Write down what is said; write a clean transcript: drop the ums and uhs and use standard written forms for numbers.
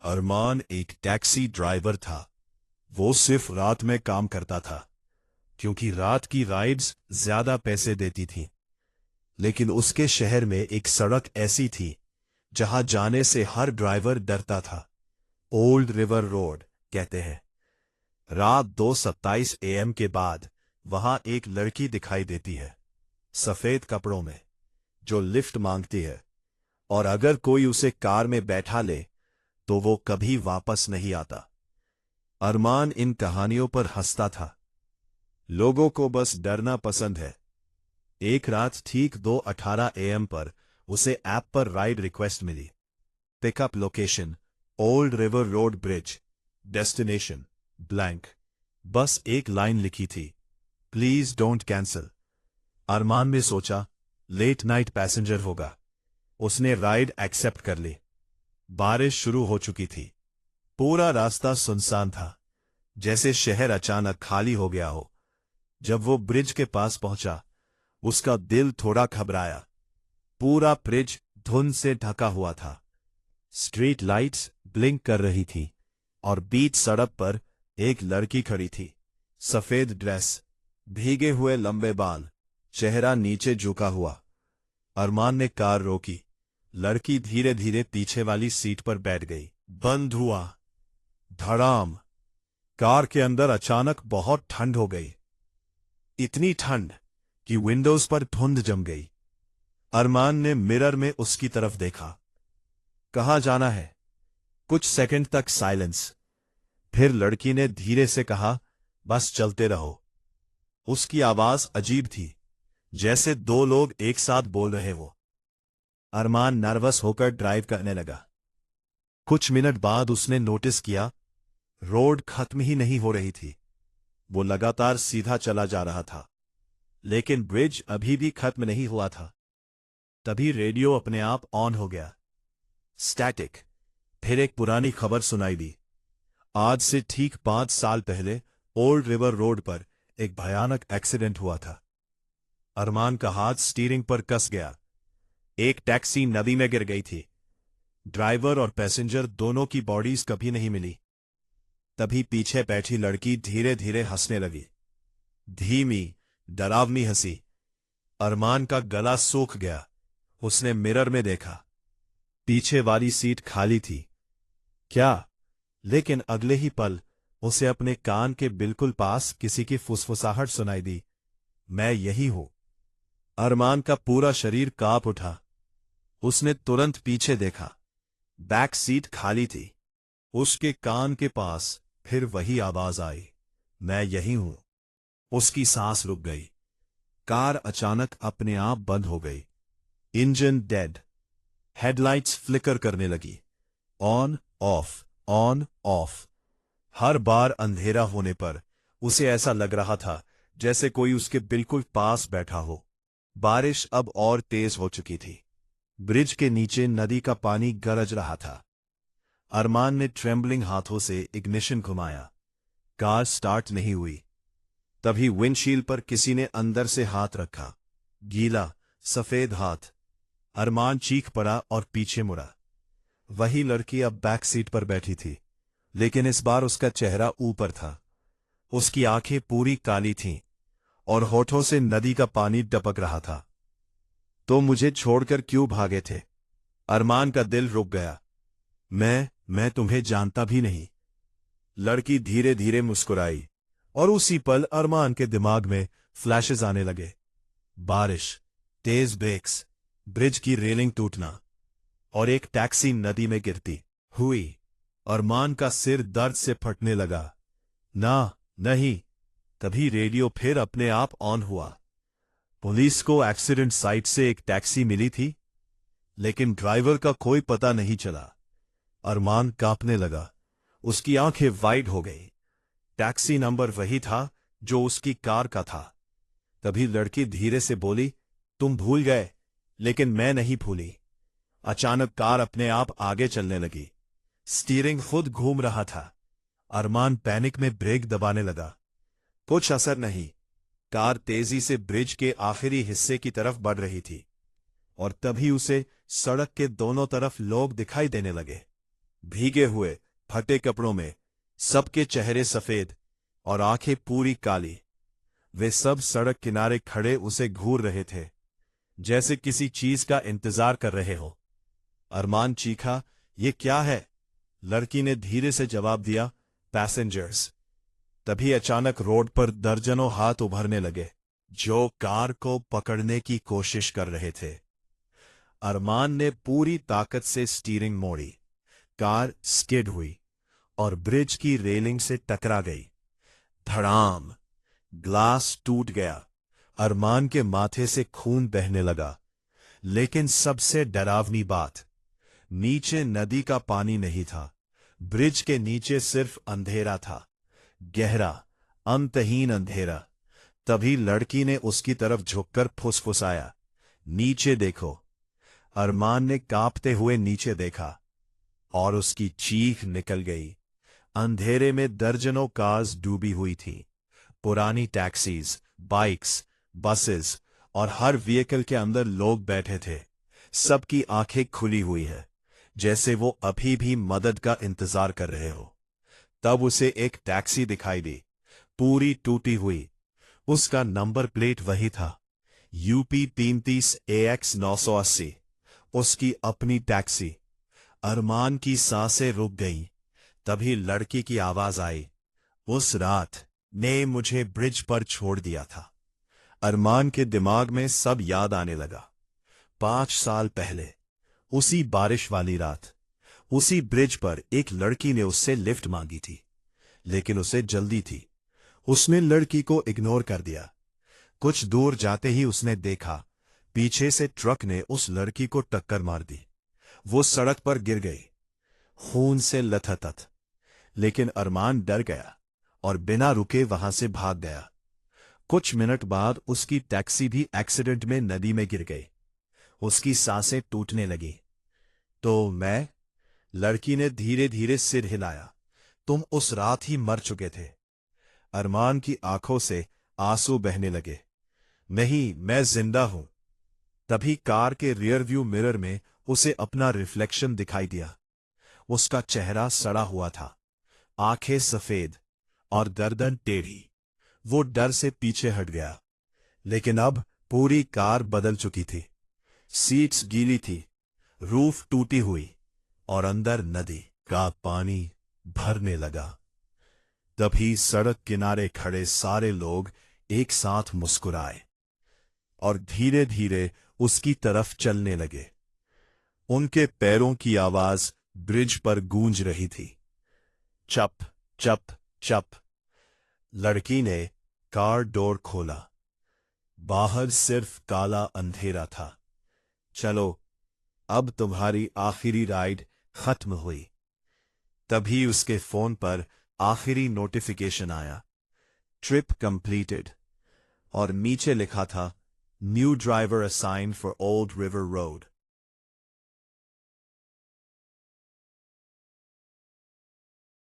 अरमान एक taxi driver था। वो सिर्फ रात में काम करता था, क्योंकि रात की राइड्स ज्यादा पैसे देती थीं। लेकिन उसके शहर में एक सड़क ऐसी थी जहां जाने से हर ड्राइवर डरता था। ओल्ड रिवर रोड कहते हैं। रात 2:27 AM के बाद वहां एक लड़की दिखाई देती है, सफेद कपड़ों में, जो लिफ्ट मांगती है। और अगर कोई उसे कार में बैठा ले तो वो कभी वापस नहीं आता। अरमान इन कहानियों पर हंसता था। लोगों को बस डरना पसंद है। एक रात ठीक 2:18 AM पर उसे ऐप पर राइड रिक्वेस्ट मिली। Pickup location old river road bridge, destination blank. बस एक लाइन लिखी थी, प्लीज डोंट कैंसल। अरमान ने सोचा लेट नाइट पैसेंजर होगा। उसने राइड एक्सेप्ट कर ली। बारिश शुरू हो चुकी थी। पूरा रास्ता सुनसान था, जैसे शहर अचानक खाली हो गया हो। जब वो ब्रिज के पास पहुंचा, उसका दिल थोड़ा घबराया। पूरा ब्रिज धुंध से ढका हुआ था। स्ट्रीट लाइट्स ब्लिंक कर रही थी और बीच सड़क पर एक लड़की खड़ी थी। सफेद ड्रेस, भीगे हुए लंबे बाल, चेहरा नीचे झुका हुआ। अरमान ने कार रोकी। लड़की धीरे धीरे पीछे वाली सीट पर बैठ गई। बंद हुआ। धड़ाम। कार के अंदर अचानक बहुत ठंड हो गई। इतनी ठंड कि विंडोज पर धुंध जम गई। अरमान ने मिरर में उसकी तरफ देखा। कहाँ जाना है? कुछ सेकंड तक साइलेंस। फिर लड़की ने धीरे से कहा, बस चलते रहो। उसकी आवाज अजीब थी, जैसे दो लोग एक साथ बोल रहे हो। अरमान नर्वस होकर ड्राइव करने लगा। कुछ मिनट बाद उसने नोटिस किया, रोड खत्म ही नहीं हो रही थी। वो लगातार सीधा चला जा रहा था, लेकिन ब्रिज अभी भी खत्म नहीं हुआ था। तभी रेडियो अपने आप ऑन हो गया। स्टैटिक। फिर एक पुरानी खबर सुनाई दी। आज से ठीक 5 साल पहले ओल्ड रिवर रोड पर एक भयानक एक्सीडेंट हुआ था। अरमान का हाथ स्टीयरिंग पर कस गया। एक टैक्सी नदी में गिर गई थी। ड्राइवर और पैसेंजर दोनों की बॉडीज कभी नहीं मिली। तभी पीछे बैठी लड़की धीरे धीरे हंसने लगी। धीमी, डरावनी हंसी। अरमान का गला सूख गया। उसने मिरर में देखा। पीछे वाली सीट खाली थी। क्या? लेकिन अगले ही पल उसे अपने कान के बिल्कुल पास किसी की फुसफुसाहट सुनाई दी, मैं यही हूं। अरमान का पूरा शरीर कांप उठा। उसने तुरंत पीछे देखा। बैक सीट खाली थी। उसके कान के पास फिर वही आवाज आई, मैं यही हूं। उसकी सांस रुक गई। कार अचानक अपने आप बंद हो गई। Engine dead. हेडलाइट्स फ्लिकर करने लगी। On off, on off. हर बार अंधेरा होने पर उसे ऐसा लग रहा था जैसे कोई उसके बिल्कुल पास बैठा हो। बारिश अब और तेज हो चुकी थी। ब्रिज के नीचे नदी का पानी गरज रहा था। अरमान ने ट्रेम्बलिंग हाथों से इग्निशन घुमाया। कार स्टार्ट नहीं हुई। तभी विंडशील्ड पर किसी ने अंदर से हाथ रखा। गीला, सफेद हाथ। अरमान चीख पड़ा और पीछे मुड़ा। वही लड़की अब बैक सीट पर बैठी थी, लेकिन इस बार उसका चेहरा ऊपर था। उसकी आंखें पूरी काली थीं और होठों से नदी का पानी टपक रहा था। तो मुझे छोड़कर क्यों भागे थे? अरमान का दिल रुक गया। मैं तुम्हें जानता भी नहीं। लड़की धीरे धीरे मुस्कुराई और उसी पल अरमान के दिमाग में फ्लैशेस आने लगे। बारिश, तेज ब्रेक्स, ब्रिज की रेलिंग टूटना और एक टैक्सी नदी में गिरती हुई। अरमान का सिर दर्द से फटने लगा। नहीं। तभी रेडियो फिर अपने आप ऑन हुआ। पुलिस को एक्सीडेंट साइट से एक टैक्सी मिली थी, लेकिन ड्राइवर का कोई पता नहीं चला। अरमान कांपने लगा। उसकी आंखें वाइड हो गई। टैक्सी नंबर वही था जो उसकी कार का था। तभी लड़की धीरे से बोली, तुम भूल गए, लेकिन मैं नहीं भूली। अचानक कार अपने आप आगे चलने लगी। स्टीयरिंग खुद घूम रहा था। अरमान पैनिक में ब्रेक दबाने लगा। कुछ असर नहीं। कार तेजी से ब्रिज के आखिरी हिस्से की तरफ बढ़ रही थी और तभी उसे सड़क के दोनों तरफ लोग दिखाई देने लगे। भीगे हुए फटे कपड़ों में, सबके चेहरे सफेद और आंखें पूरी काली। वे सब सड़क किनारे खड़े उसे घूर रहे थे, जैसे किसी चीज का इंतजार कर रहे हो। अरमान चीखा, ये क्या है? लड़की ने धीरे से जवाब दिया, पैसेंजर्स। तभी अचानक रोड पर दर्जनों हाथ उभरने लगे, जो कार को पकड़ने की कोशिश कर रहे थे। अरमान ने पूरी ताकत से स्टीयरिंग मोड़ी। कार स्किड हुई और ब्रिज की रेलिंग से टकरा गई। धड़ाम! ग्लास टूट गया। अरमान के माथे से खून बहने लगा। लेकिन सबसे डरावनी बात, नीचे नदी का पानी नहीं था। ब्रिज के नीचे सिर्फ अंधेरा था, गहरा, अंतहीन अंधेरा। तभी लड़की ने उसकी तरफ झुककर फुसफुसाया, नीचे देखो। अरमान ने कांपते हुए नीचे देखा और उसकी चीख निकल गई। अंधेरे में दर्जनों कार्स डूबी हुई थीं। पुरानी टैक्सीज, बाइक्स, बसेस और हर व्हीकल के अंदर लोग बैठे थे। सबकी आंखें खुली हुई है, जैसे वो अभी भी मदद का इंतजार कर रहे हो। तब उसे एक टैक्सी दिखाई दी, पूरी टूटी हुई। उसका नंबर प्लेट वही था, यूपी 33 AX 980। उसकी अपनी टैक्सी। अरमान की सांसें रुक गईं। तभी लड़की की आवाज आई, उस रात ने मुझे ब्रिज पर छोड़ दिया था। अरमान के दिमाग में सब याद आने लगा। 5 साल पहले, उसी बारिश वाली रात, उसी ब्रिज पर एक लड़की ने उससे लिफ्ट मांगी थी, लेकिन उसे जल्दी थी। उसने लड़की को इग्नोर कर दिया। कुछ दूर जाते ही उसने देखा, पीछे से ट्रक ने उस लड़की को टक्कर मार दी। वो सड़क पर गिर गई, खून से लथपथ। लेकिन अरमान डर गया और बिना रुके वहां से भाग गया। कुछ मिनट बाद उसकी टैक्सी भी एक्सीडेंट में नदी में गिर गई। उसकी सांसें टूटने लगी। तो मैं? लड़की ने धीरे धीरे सिर हिलाया। तुम उस रात ही मर चुके थे। अरमान की आंखों से आंसू बहने लगे। नहीं, मैं जिंदा हूं। तभी कार के रियर व्यू मिरर में उसे अपना रिफ्लेक्शन दिखाई दिया। उसका चेहरा सड़ा हुआ था, आंखें सफेद और गर्दन टेढ़ी। वो डर से पीछे हट गया। लेकिन अब पूरी कार बदल चुकी थी। सीट्स गीली थी, रूफ टूटी हुई और अंदर नदी का पानी भरने लगा। तभी सड़क किनारे खड़े सारे लोग एक साथ मुस्कुराए और धीरे धीरे उसकी तरफ चलने लगे। उनके पैरों की आवाज ब्रिज पर गूंज रही थी, चप चप चप। लड़की ने कार डोर खोला। बाहर सिर्फ काला अंधेरा था। चलो, अब तुम्हारी आखिरी राइड खत्म हुई। तभी उसके फोन पर आखिरी नोटिफिकेशन आया, ट्रिप कंप्लीटेड, और नीचे लिखा था, new driver assign for old river road.